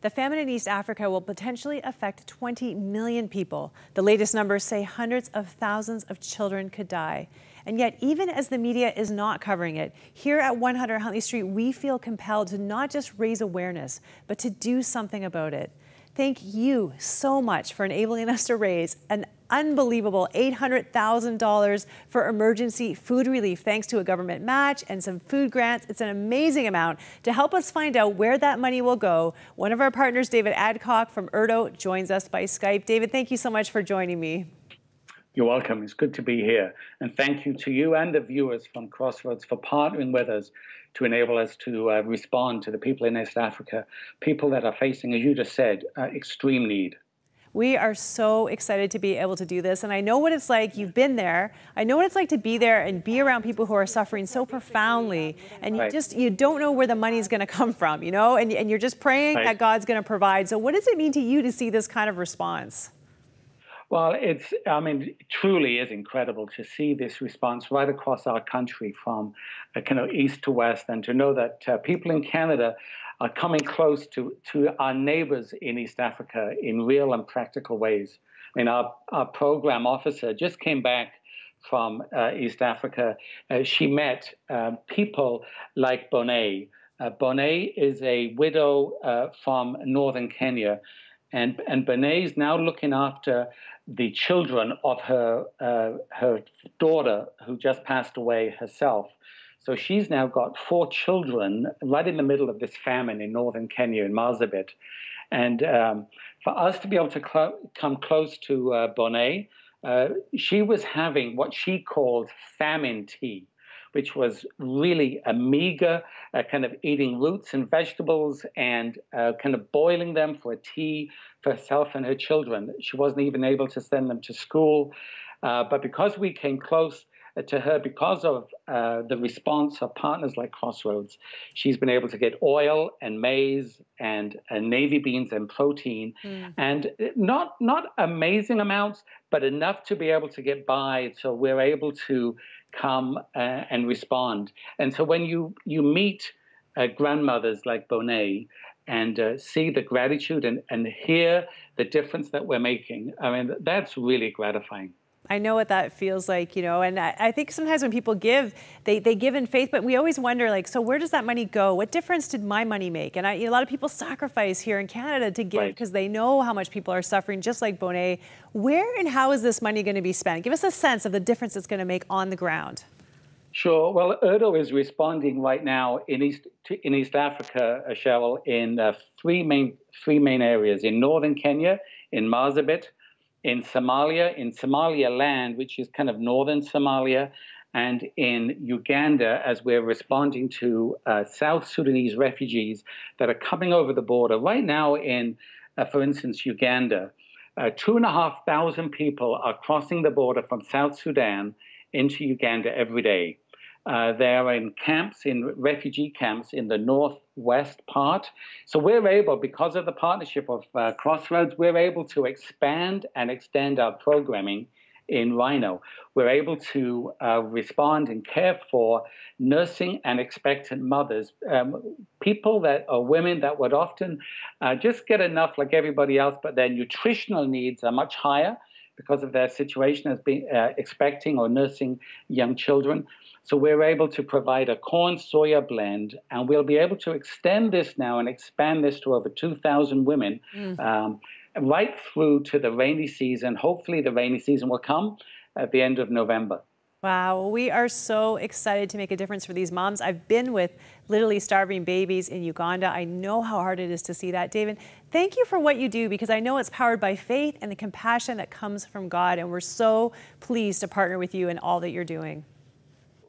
The famine in East Africa will potentially affect 20 million people. The latest numbers say hundreds of thousands of children could die. And yet, even as the media is not covering it, here at 100 Huntley Street, we feel compelled to not just raise awareness, but to do something about it. Thank you so much for enabling us to raise an unbelievable $800,000 for emergency food relief, thanks to a government match and some food grants. It's an amazing amount. To help us find out where that money will go, one of our partners, David Adcock from ERDO, joins us by Skype. David, thank you so much for joining me. You're welcome. It's good to be here. And thank you to you and the viewers from Crossroads for partnering with us to enable us to respond to the people in East Africa, people that are facing, as you just said, extreme need. We are so excited to be able to do this. And I know what it's like. You've been there. I know what it's like to be there and be around people who are suffering so profoundly. And you don't know where the money's going to come from, you know, and you're just praying that God's going to provide. So what does it mean to you to see this kind of response? Well, it truly is incredible to see this response right across our country from kind of east to west, and to know that people in Canada are coming close to our neighbors in East Africa in real and practical ways. I mean, our program officer just came back from East Africa. She met people like Bonet. Bonet is a widow from northern Kenya. And Bonet is now looking after the children of her daughter, who just passed away herself. So she's now got 4 children right in the middle of this famine in northern Kenya, in Marsabit. And for us to be able to come close to Bonet, she was having what she called famine tea, which was really a meager kind of eating roots and vegetables and kind of boiling them for a tea for herself and her children. She wasn't even able to send them to school. But because we came close to her, because of the response of partners like Crossroads, she's been able to get oil and maize and navy beans and protein, and not amazing amounts, but enough to be able to get by. So we're able to come and respond. And so when you meet grandmothers like Bonet and see the gratitude and hear the difference that we're making, I mean, that's really gratifying. I know what that feels like, you know, and I think sometimes when people give, they give in faith, but we always wonder, like, so where does that money go? What difference did my money make? And a lot of people sacrifice here in Canada to give because they know how much people are suffering, just like Bonet. Where and how is this money going to be spent? Give us a sense of the difference it's going to make on the ground. Sure. Well, ERDO is responding right now in East Africa, Cheryl, in three main areas: in northern Kenya, in Marsabit, in Somaliland, which is kind of northern Somalia, and in Uganda, as we're responding to South Sudanese refugees that are coming over the border. Right now in, for instance, Uganda, 2,500 people are crossing the border from South Sudan into Uganda every day. They're in camps, in refugee camps in the northwest part. So we're able, because of the partnership of Crossroads, we're able to expand and extend our programming in Rhino. We're able to respond and care for nursing and expectant mothers, people that are women that would often just get enough like everybody else, but their nutritional needs are much higher because of their situation as being expecting or nursing young children. So we're able to provide a corn-soya blend, and we'll be able to extend this now and expand this to over 2,000 women right through to the rainy season. Hopefully the rainy season will come at the end of November. Wow, we are so excited to make a difference for these moms. I've been with literally starving babies in Uganda. I know how hard it is to see that. David, thank you for what you do, because I know it's powered by faith and the compassion that comes from God, and we're so pleased to partner with you in all that you're doing.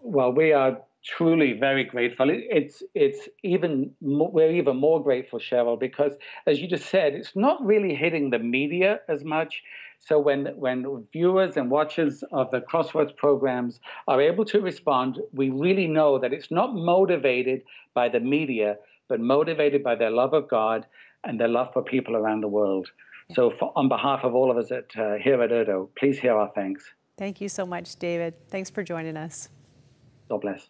Well, we are truly very grateful. We're even more grateful, Cheryl, because, as you just said, it's not really hitting the media as much. So when viewers and watchers of the Crossroads programs are able to respond, we really know that it's not motivated by the media, but motivated by their love of God and their love for people around the world. So on behalf of all of us here at ERDO, please hear our thanks. Thank you so much, David. Thanks for joining us. God bless.